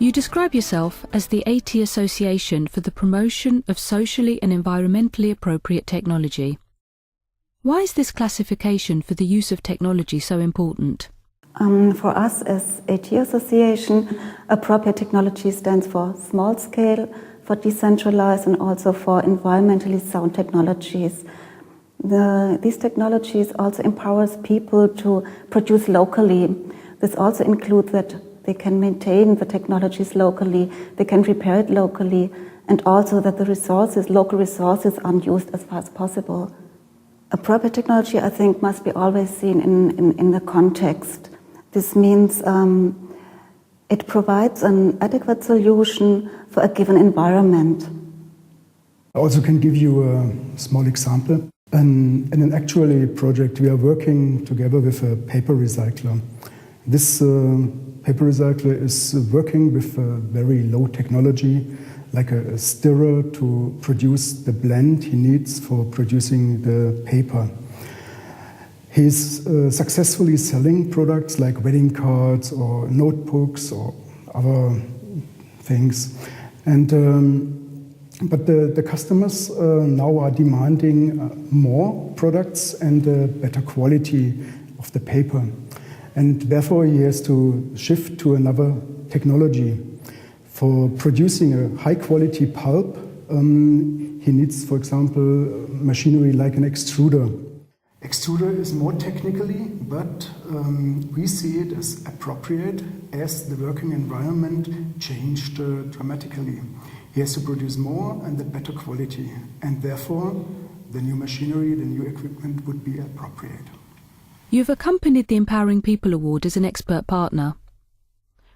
You describe yourself as the AT Association for the Promotion of Socially and Environmentally Appropriate Technology. Why is this classification for the use of technology so important? For us as AT Association, appropriate technology stands for small scale, for decentralized, and also for environmentally sound technologies. These technologies also empowers people to produce locally. This also includes that they can maintain the technologies locally, they can repair it locally, and also that the resources, local resources, are used as far as possible. Appropriate technology, I think, must be always seen in the context. This means it provides an adequate solution for a given environment. I also can give you a small example. In an actual project, we are working together with a paper recycler. This paper recycler is working with a very low technology, like a stirrer, to produce the blend he needs for producing the paper. He's successfully selling products like wedding cards or notebooks or other things. But the customers now are demanding more products and better quality of the paper. And therefore he has to shift to another technology. For producing a high-quality pulp, he needs, for example, machinery like an extruder. Extruder is more technically, but we see it as appropriate as the working environment changed dramatically. He has to produce more and at better quality, and therefore the new machinery, the new equipment would be appropriate. You've accompanied the Empowering People Award as an expert partner.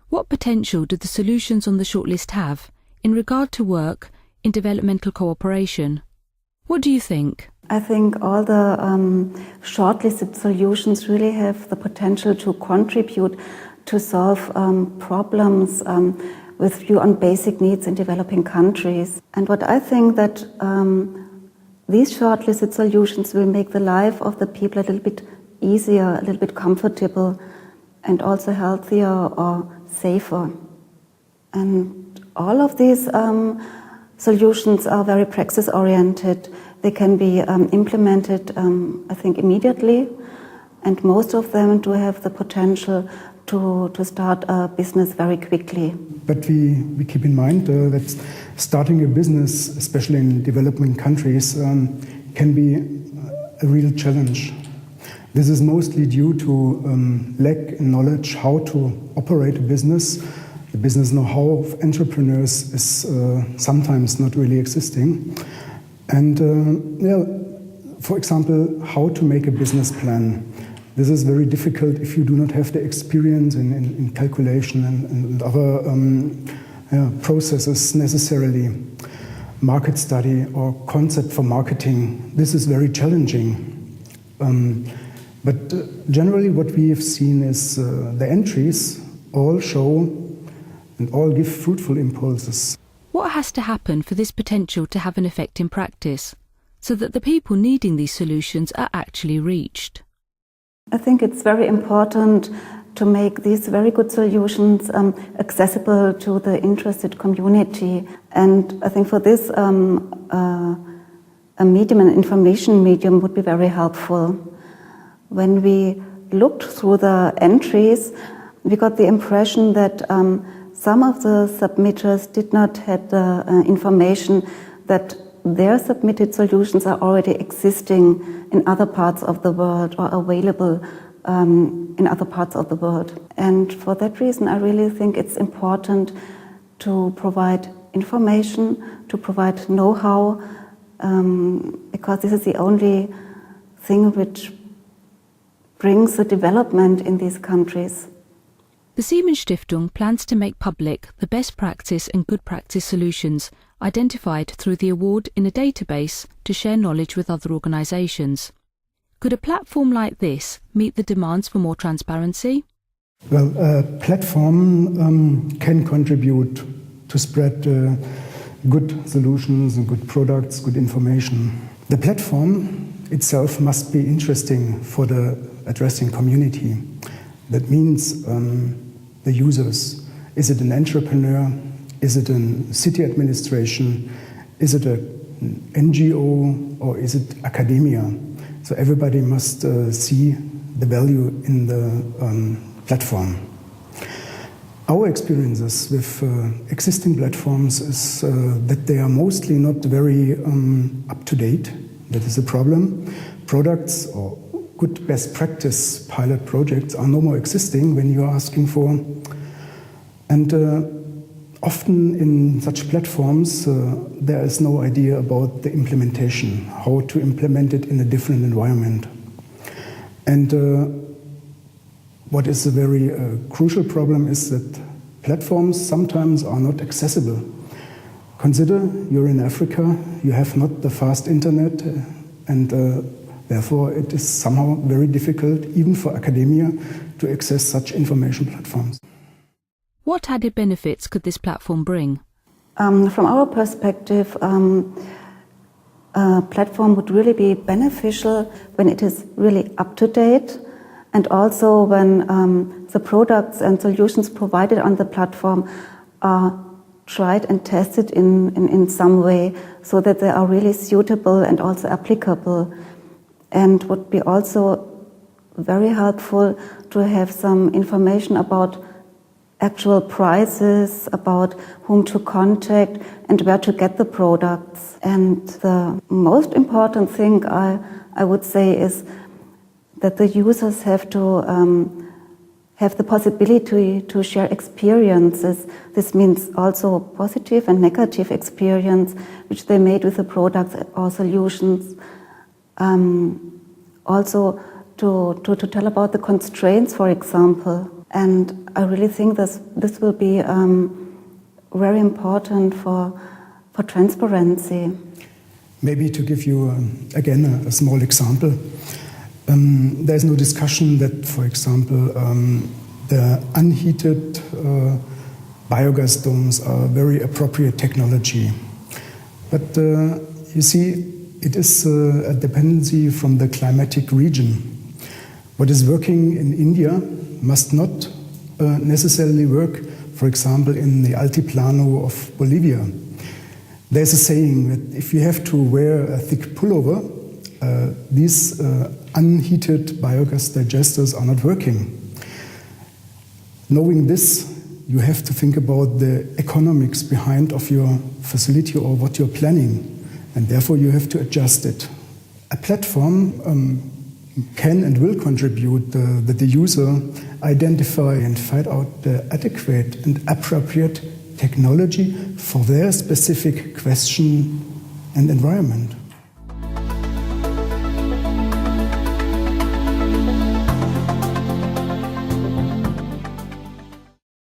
What potential do the solutions on the shortlist have in regard to work in developmental cooperation? What do you think? I think all the shortlisted solutions really have the potential to contribute to solve problems with view on basic needs in developing countries. And what I think that these shortlisted solutions will make the life of the people a little bit easier, a little bit comfortable, and also healthier or safer. And all of these solutions are very praxis-oriented. They can be implemented, I think, immediately, and most of them do have the potential to start a business very quickly. But we keep in mind that starting a business, especially in developing countries, can be a real challenge. This is mostly due to lack in knowledge how to operate a business. The business know-how of entrepreneurs is sometimes not really existing. And for example, how to make a business plan. This is very difficult if you do not have the experience in calculation and other processes necessarily. Market study or concept for marketing, this is very challenging. But generally what we have seen is the entries all show and all give fruitful impulses. What has to happen for this potential to have an effect in practice, so that the people needing these solutions are actually reached? I think it's very important to make these very good solutions accessible to the interested community. And I think for this, a medium, an information medium, would be very helpful. When we looked through the entries, we got the impression that some of the submitters did not have the information that their submitted solutions are already existing in other parts of the world or available in other parts of the world. And for that reason, I really think it's important to provide information, to provide know-how, because this is the only thing which brings the development in these countries. The Siemens Stiftung plans to make public the best practice and good practice solutions identified through the award in a database to share knowledge with other organisations. Could a platform like this meet the demands for more transparency? Well, a platform can contribute to spread good solutions and good products, good information. The platform itself must be interesting for the addressing community. That means the users. Is it an entrepreneur? Is it a city administration? Is it an NGO or is it academia? So everybody must see the value in the platform. Our experiences with existing platforms is that they are mostly not very up to date. That is a problem. Products or good best practice pilot projects are no more existing when you are asking for. And often in such platforms, there is no idea about the implementation, how to implement it in a different environment. And what is a very crucial problem is that platforms sometimes are not accessible. Consider you're in Africa, you have not the fast internet, and therefore it is somehow very difficult, even for academia, to access such information platforms. What added benefits could this platform bring? From our perspective, a platform would really be beneficial when it is really up to date, and also when the products and solutions provided on the platform are tried and tested in some way so that they are really suitable and also applicable. And would be also very helpful to have some information about actual prices, about whom to contact and where to get the products. And the most important thing I would say is that the users have to have the possibility to share experiences. This means also positive and negative experience which they made with the products or solutions. Also to tell about the constraints, for example. And I really think this will be very important for transparency. Maybe to give you again a small example. There is no discussion that, for example, the unheated biogas domes are very appropriate technology. But you see, it is a dependency from the climatic region. What is working in India must not necessarily work, for example, in the Altiplano of Bolivia. There's a saying that if you have to wear a thick pullover, these unheated biogas digesters are not working. Knowing this, you have to think about the economics behind of your facility or what you're planning, and therefore you have to adjust it. A platform can and will contribute that the user identify and find out the adequate and appropriate technology for their specific question and environment.